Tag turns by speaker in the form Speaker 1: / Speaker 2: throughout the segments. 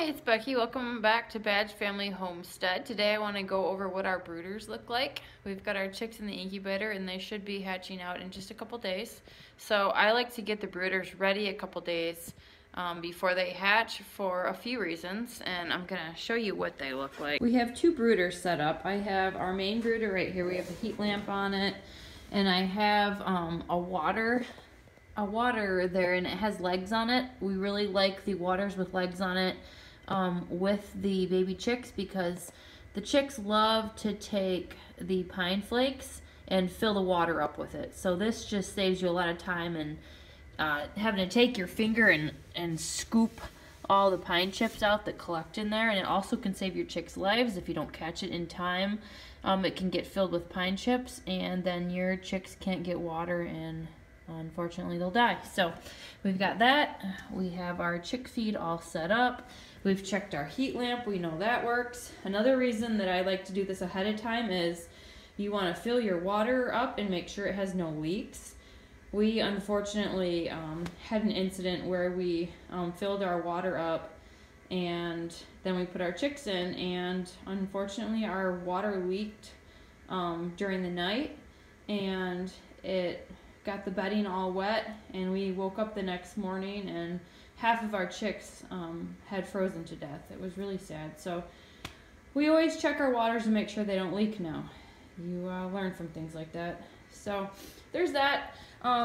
Speaker 1: Hi, it's Becky. Welcome back to Badge Family Homestead. Today I want to go over what our brooders look like. We've got our chicks in the incubator and they should be hatching out in just a couple days. So I like to get the brooders ready a couple days before they hatch for a few reasons, and I'm going to show you what they look like. We have two brooders set up. I have our main brooder right here. We have a heat lamp on it, and I have a water there, and it has legs on it. We really like the waters with legs on it with the baby chicks because the chicks love to take the pine flakes and fill the water up with it. So this just saves you a lot of time and having to take your finger and scoop all the pine chips out that collect in there, and it also can save your chicks' lives if you don't catch it in time. It can get filled with pine chips, and then your chicks can't get water, and unfortunately they'll die. So we've got that. We have our chick feed all set up. We've checked our heat lamp. We know that works. Another reason that I like to do this ahead of time is you want to fill your water up and make sure it has no leaks. We unfortunately had an incident where we filled our water up and then we put our chicks in, and unfortunately our water leaked during the night, and it got the bedding all wet, and we woke up the next morning and half of our chicks had frozen to death. It was really sad. So we always check our waters and make sure they don't leak now. You learn from things like that. So there's that.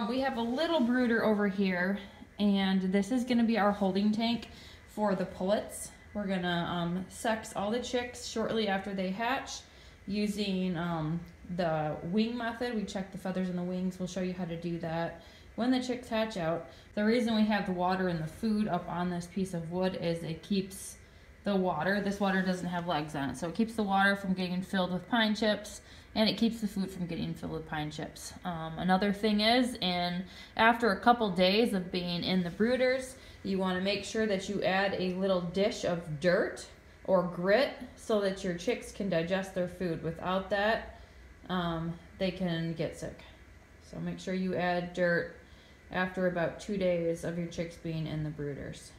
Speaker 1: We have a little brooder over here, and this is going to be our holding tank for the pullets. We're going to sex all the chicks shortly after they hatch using the wing method. We check the feathers in the wings. We'll show you how to do that when the chicks hatch out. The reason we have the water and the food up on this piece of wood is it keeps the water, this water doesn't have legs on it, so it keeps the water from getting filled with pine chips, and it keeps the food from getting filled with pine chips. Another thing is, after a couple days of being in the brooders, you want to make sure that you add a little dish of dirt or grit so that your chicks can digest their food. Without that, they can get sick. So make sure you add dirt after about 2 days of your chicks being in the brooders.